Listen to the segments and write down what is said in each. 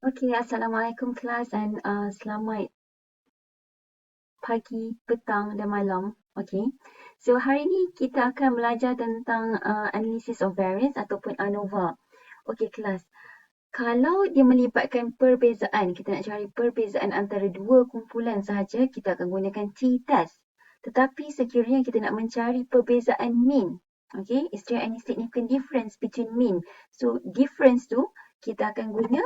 Okey, Assalamualaikum kelas dan selamat pagi, petang dan malam. Okey. So hari ni kita akan belajar tentang analysis of variance ataupun ANOVA. Okey kelas. Kalau dia melibatkan perbezaan, kita nak cari perbezaan antara dua kumpulan sahaja, kita akan gunakan t-test. Tetapi sekiranya kita nak mencari perbezaan mean, okay, is there any significant difference between mean? So difference tu kita akan guna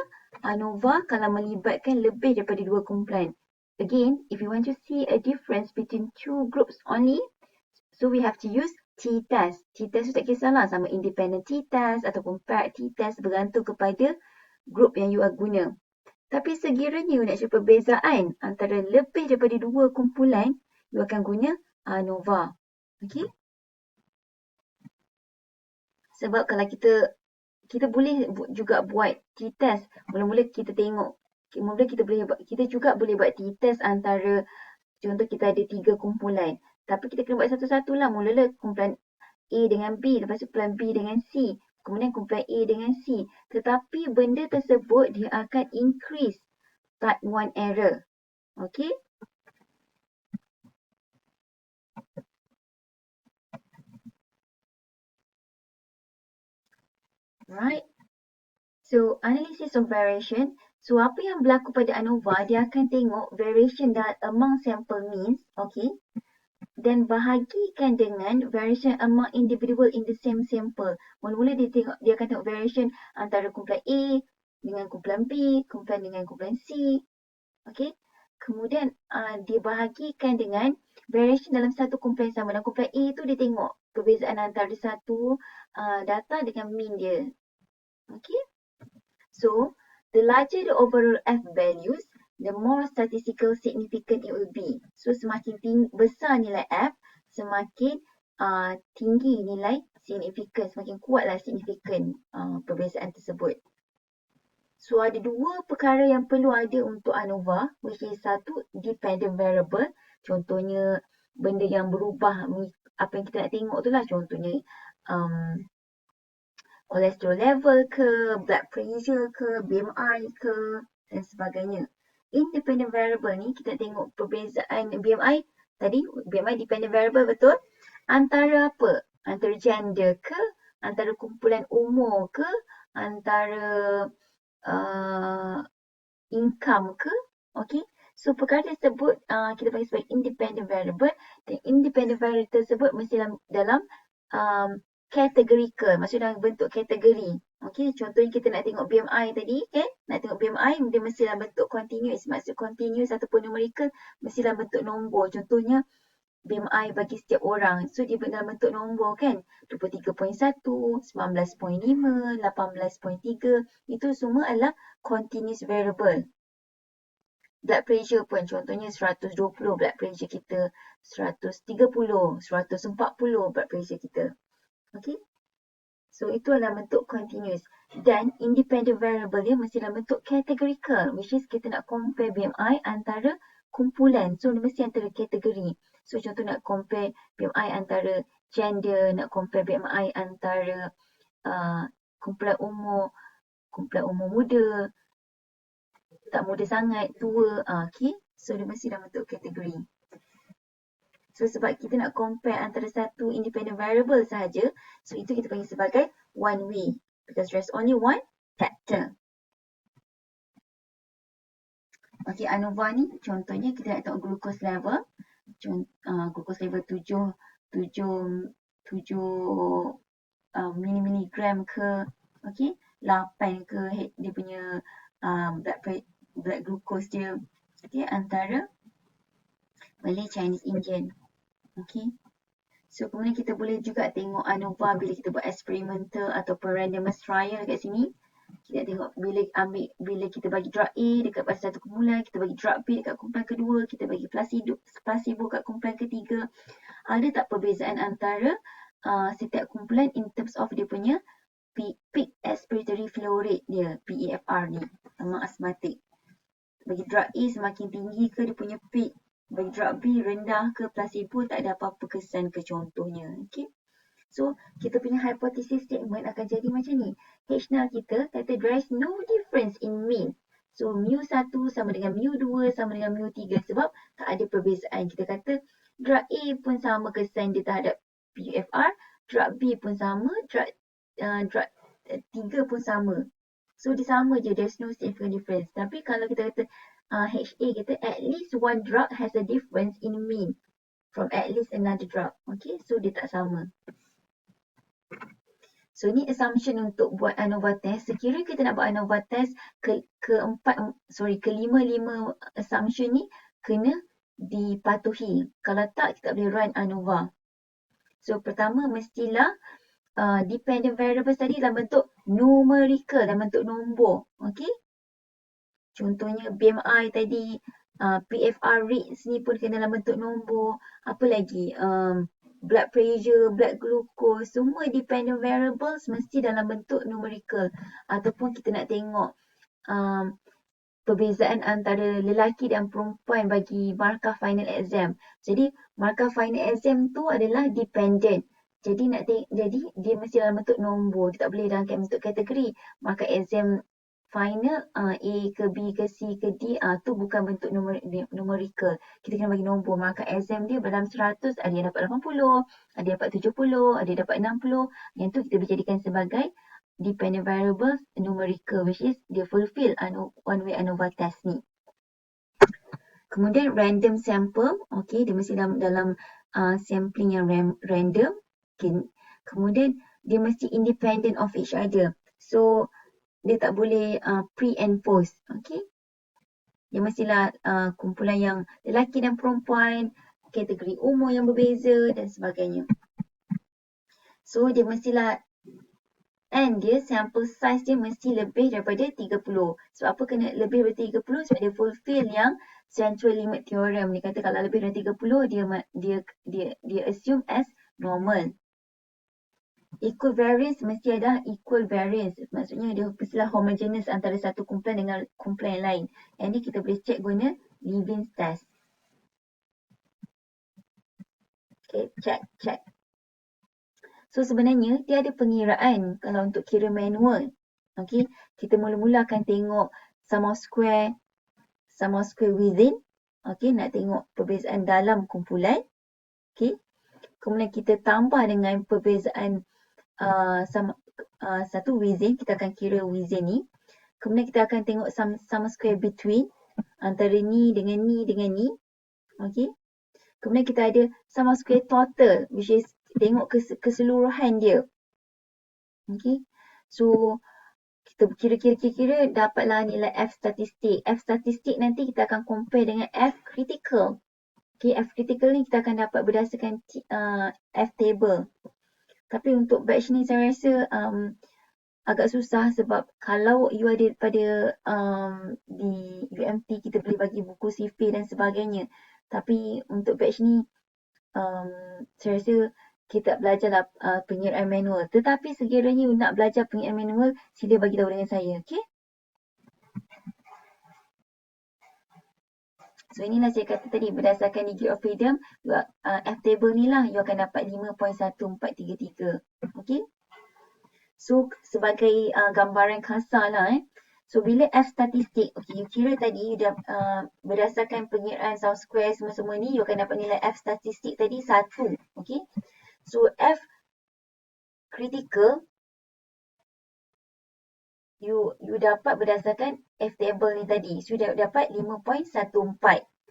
ANOVA kalau melibatkan lebih daripada dua kumpulan. Again, if you want to see a difference between two groups only, so we have to use t-test. T-test tu tak kisahlah sama independent t-test ataupun paired t-test, bergantung kepada group yang you guna. Tapi sekiranya you nak cari perbezaan antara lebih daripada dua kumpulan, you akan guna ANOVA. Okay? Sebab kalau kita boleh juga buat t-test. Mula-mula kita tengok, kita juga boleh buat t-test antara, contoh kita ada 3 kumpulan. Tapi kita kena buat satu-satu lah. Mula-mula kumpulan A dengan B, lepas tu kumpulan B dengan C, kemudian kumpulan A dengan C. Tetapi benda tersebut dia akan increase type 1 error. Okay? Right? So, analysis of variation. So, apa yang berlaku pada ANOVA, dia akan tengok variation among sample means. Okay? Dan bahagikan dengan variation among individual in the same sample. Mula-mula dia akan tengok variation antara kumpulan A dengan kumpulan B, kumpulan dengan kumpulan C. Okay. Kemudian dia bahagikan dengan variation dalam satu kumpulan sama. Dalam kumpulan A tu dia tengok perbezaan antara satu data dengan mean dia. Okay. So, the larger the overall F values, the more statistical significant it will be. So, semakin besar nilai F, semakin tinggi nilai signifikan, semakin kuatlah signifikan perbezaan tersebut. So, ada dua perkara yang perlu ada untuk ANOVA, which is satu, dependent variable. Contohnya, benda yang berubah, apa yang kita nak tengok tu lah. Contohnya, cholesterol level ke, blood pressure ke, BMI ke dan sebagainya. Independent variable ni kita tengok perbezaan BMI tadi, BMI dependent variable betul? Antara apa? Antara gender ke, antara kumpulan umur ke, antara income ke? Okay. So perkara tersebut kita panggil sebagai independent variable, dan independent variable tersebut mesti dalam categorical, maksudnya dalam bentuk kategori. Okey, contohnya kita nak tengok BMI tadi kan, nak tengok BMI dia mesti dalam bentuk continuous. Maksud continuous ataupun numerical mesti dalam bentuk nombor. Contohnya BMI bagi setiap orang. So dia dalam bentuk nombor kan. 23.1, 19.5, 18.3. Itu semua adalah continuous variable. Blood pressure pun contohnya 120 blood pressure kita, 130, 140 blood pressure kita. Okay. So itu adalah bentuk continuous. Dan independent variable dia mesti dalam bentuk categorical, which is kita nak compare BMI antara kumpulan. So dia mesti antara kategori. So contoh nak compare BMI antara gender, nak compare BMI antara kumpulan umur muda, tak muda sangat, tua. Okay. So dia mesti dalam bentuk kategori. So sebab kita nak compare antara satu independent variable sahaja, so itu kita panggil sebagai one way. Because there's only one factor. Okay, ANOVA ni contohnya kita nak tengok glucose level. Glucose level 7 miligram ke, okay, 8 ke dia punya blood glucose dia. Okay, antara Malay, Chinese, Indian. Okay. So kemudian kita boleh juga tengok ANOVA bila kita buat experimental ataupun randomized trial kat sini. Kita tengok bila kita bagi drug A dekat pada satu kumpulan, kita bagi drug B dekat kumpulan kedua, kita bagi placebo kat kumpulan ketiga. Ada tak perbezaan antara setiap kumpulan in terms of dia punya peak expiratory flow rate dia, PEFR ni, amount asthmatic. Bagi drug A semakin tinggi ke dia punya peak, bagi drug B rendah ke, placebo tak ada apa-apa kesan ke contohnya. Okay. So, kita punya hypothesis statement akan jadi macam ni. H0 kita kata there is no difference in mean. So, mu1 sama dengan mu2 sama dengan mu3 sebab tak ada perbezaan. Kita kata drug A pun sama kesan dia terhadap PFR, drug B pun sama, drug 3 pun sama. So, dia sama je. There's no significant difference. Tapi kalau kita kata HA kita, at least one drug has a difference in mean from at least another drug. Okay, so dia tak sama. So, ni assumption untuk buat ANOVA test. Sekiranya kita nak buat ANOVA test, kelima assumption ni kena dipatuhi. Kalau tak, kita tak boleh run ANOVA. So, pertama mestilah dependent variables tadi dalam bentuk numerical, dalam bentuk nombor. Okay. Contohnya BMI tadi, PFR rates ni pun kena dalam bentuk nombor. Apa lagi? Blood pressure, blood glucose, semua dependent variables mesti dalam bentuk numerical. Ataupun kita nak tengok perbezaan antara lelaki dan perempuan bagi markah final exam. Jadi markah final exam tu adalah dependent. Jadi dia mesti dalam bentuk nombor. Dia tak boleh dalam bentuk kategori. Markah exam final A ke B ke C ke D tu bukan bentuk numerical. Kita kena bagi nombor. Maka exam dia dalam 100 ada yang dapat 80, ada yang dapat 70, ada yang dapat 60. Yang tu kita boleh jadikan sebagai dependent variables numerical, which is dia fulfill one way ANOVA test ni. Kemudian random sample, okay, dia mesti dalam sampling yang random. Okay. Kemudian dia mesti independent of each other. So dia tak boleh pre and post. Okay. Dia mestilah kumpulan yang lelaki dan perempuan, kategori umur yang berbeza dan sebagainya. So dia mestilah, and dia sample size dia mesti lebih daripada 30. Sebab apa kena lebih daripada 30? Sebab dia fulfill yang central limit theorem. Dia kata kalau lebih daripada 30 dia assume as normal. Equal variance mesti ada equal variance. Maksudnya dia mestilah homogeneous antara satu kumpulan dengan kumpulan yang lain. Yang ni kita boleh check guna Levene's test. Okay, check. So sebenarnya dia ada pengiraan kalau untuk kira manual. Okay, kita mula-mula akan tengok sum of square within. Okay, nak tengok perbezaan dalam kumpulan. Okay, kemudian kita tambah dengan perbezaan satu within, kita akan kira within ni. Kemudian kita akan tengok sum square between, antara ni dengan ni dengan ni. Okay. Kemudian kita ada sum square total, which is tengok keseluruhan dia. Okay. So kita kira-kira dapatlah nilai F statistik. F statistik nanti kita akan compare dengan F critical. Okay, F critical ni kita akan dapat berdasarkan F table. Tapi untuk batch ni saya rasa agak susah sebab kalau you ada pada di UMT kita boleh bagi buku CV dan sebagainya. Tapi untuk batch ni saya rasa kita belajarlah pengiraan manual. Tetapi sekiranya you nak belajar pengiraan manual, sila bagi tahu dengan saya. Okay? So inilah saya kata tadi berdasarkan degree of freedom, F table ni lah you akan dapat 5.1433. Okay. So sebagai gambaran kasar lah So bila F statistik, okay, you kira tadi you dah berdasarkan pengiraan sum square semua-semua ni, you akan dapat nilai F statistik tadi 1. Okay. So F critical you dapat berdasarkan F table ni tadi. So you dapat 5.14.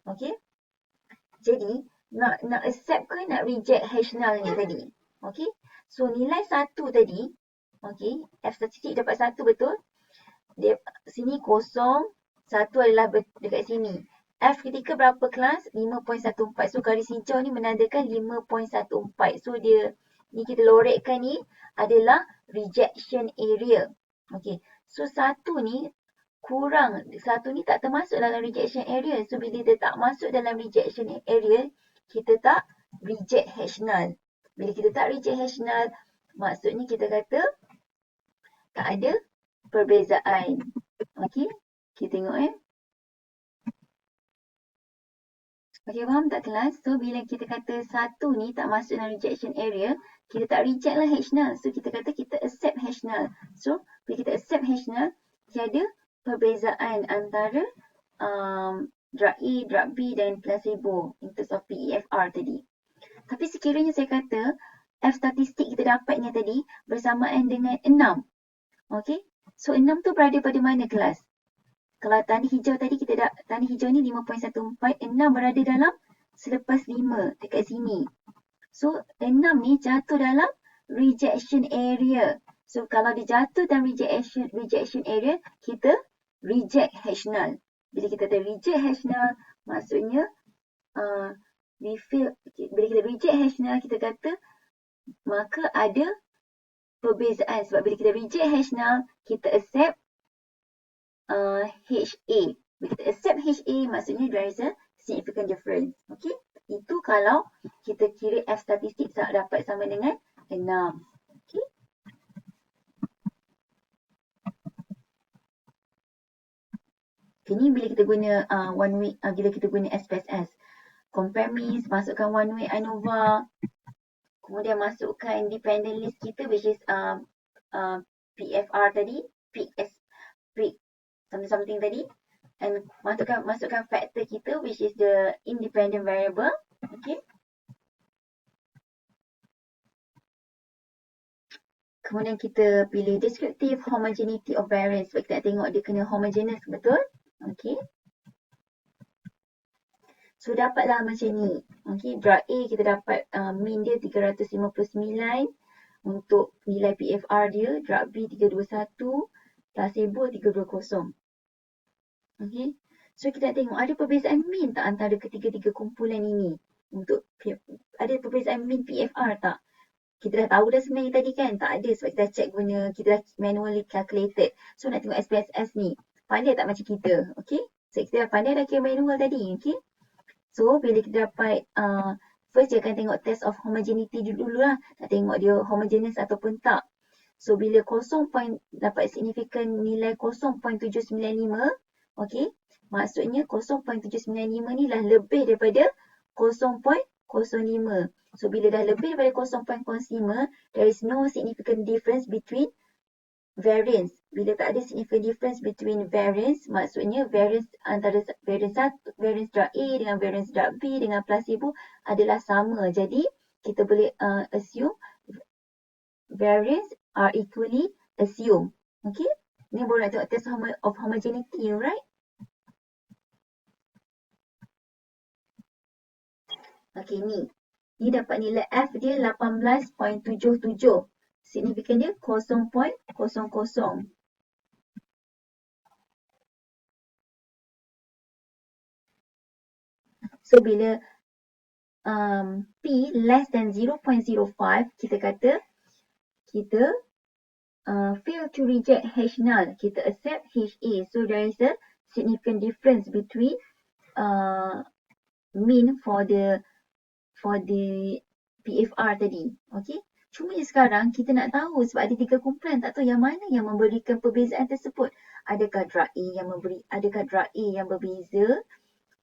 Okay. Jadi nak accept ke nak reject hash null ni tadi. Okay. So nilai 1 tadi. Okay. F statistik dapat 1 betul. Dia sini kosong. 1 adalah dekat sini. F critical berapa kelas? 5.14. So garis hijau ni menandakan 5.14. So dia ni kita lorekkan ni adalah rejection area. Okay. So 1 ni kurang. 1 ni tak termasuk dalam rejection area. So bila dia tak masuk dalam rejection area, kita tak reject hash null. Bila kita tak reject hash null, maksudnya kita kata tak ada perbezaan. Okay. Kita tengok Okay, faham tak kelas? So bila kita kata 1 ni tak masuk dalam rejection area, kita tak reject lah hash null. So kita kata kita accept hash null. So bila kita accept hash null, tiada perbezaan antara drug A, drug B dan placebo in terms of PEFR tadi. Tapi sekiranya saya kata F statistik kita dapat ni tadi bersamaan dengan 6. Okey. So 6 tu berada pada mana kelas? Kalau tanda hijau tadi tanda hijau ni 5.14, 6 berada dalam selepas 5 dekat sini. So 6 ni jatuh dalam rejection area. So kalau dia jatuh dalam rejection area, kita reject H0. Bila kita ada reject H0, maksudnya bila kita reject H0, kita kata maka ada perbezaan. Sebab bila kita reject H0, kita accept HA. Bila kita accept HA, maksudnya there is a significant difference. Okay? Itu kalau kita kira F statistik dapat sama dengan 6. Okay? Ini bila kita guna one way, bila kita guna SPSS. Compare means, masukkan one way ANOVA. Kemudian masukkan dependent list kita which is PFR tadi, peak something tadi, and masukkan factor kita which is the independent variable. Okay. Kemudian kita pilih descriptive homogeneity of variance sebab kita nak tengok dia kena homogeneous betul. Okay. So dapatlah macam ni. Okay, drug A kita dapat mean dia 359 untuk nilai PFR dia. Drug B 321, placebo 320. Okay. So kita nak tengok ada perbezaan mean tak antara ketiga-tiga kumpulan ini. Ada perbezaan mean PFR tak? Kita dah tahu dah sebenarnya tadi kan? Tak ada sebab kita dah check kita dah manually calculated. So nak tengok SPSS ni. Pandai tak macam kita? Okay. So kita dah pandai dah kira manual tadi. Okay. So, bila kita dapat, first dia akan tengok test of homogeneity dulu lah. Nak tengok dia homogeneous ataupun tak. So, bila dapat signifikan nilai 0.795, okay, maksudnya 0.795 ni lah lebih daripada 0.05. So, bila dah lebih daripada 0.05, there is no significant difference between variance. Bila tak ada significant difference between variance, maksudnya variance antara variance drug A dengan variance drug B dengan placebo adalah sama. Jadi, kita boleh assume variance are equally assumed. Okay? Ni baru nak tengok test of homogeneity, right? Okay, ni. Ni dapat nilai F dia 18.77. Signifikan dia 0.00. So, bila P less than 0.05, kita kata kita fail to reject H0. Kita accept HA. So, there is a significant difference between mean for the PFR tadi. Okay. Cuma sekarang kita nak tahu sebab ada 3 kumpulan, tak tahu yang mana yang memberikan perbezaan tersebut. Adakah drug A adakah drug A yang berbeza?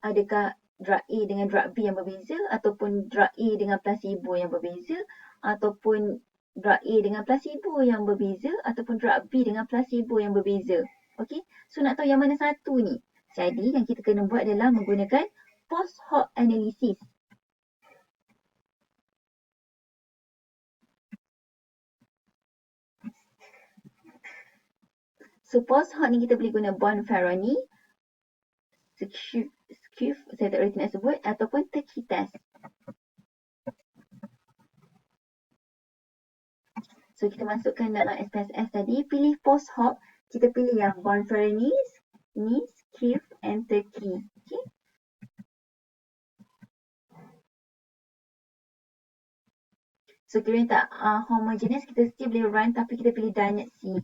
Adakah drug A dengan drug B yang berbeza? Ataupun drug A dengan placebo yang berbeza? Ataupun drug A dengan placebo yang berbeza? Ataupun drug B dengan placebo yang berbeza? Okay. So nak tahu yang mana satu ni. Jadi yang kita kena buat adalah menggunakan post hoc analysis. So, post hoc ni kita boleh guna Bonferroni, Skew, saya tak boleh nak sebut, ataupun Turkey test. So, kita masukkan dalam SPSS tadi, pilih post hoc, kita pilih yang Bonferroni, Skew and Turkey. Okay. So, kira tak homogeneous, kita still boleh run tapi kita pilih Dinette C.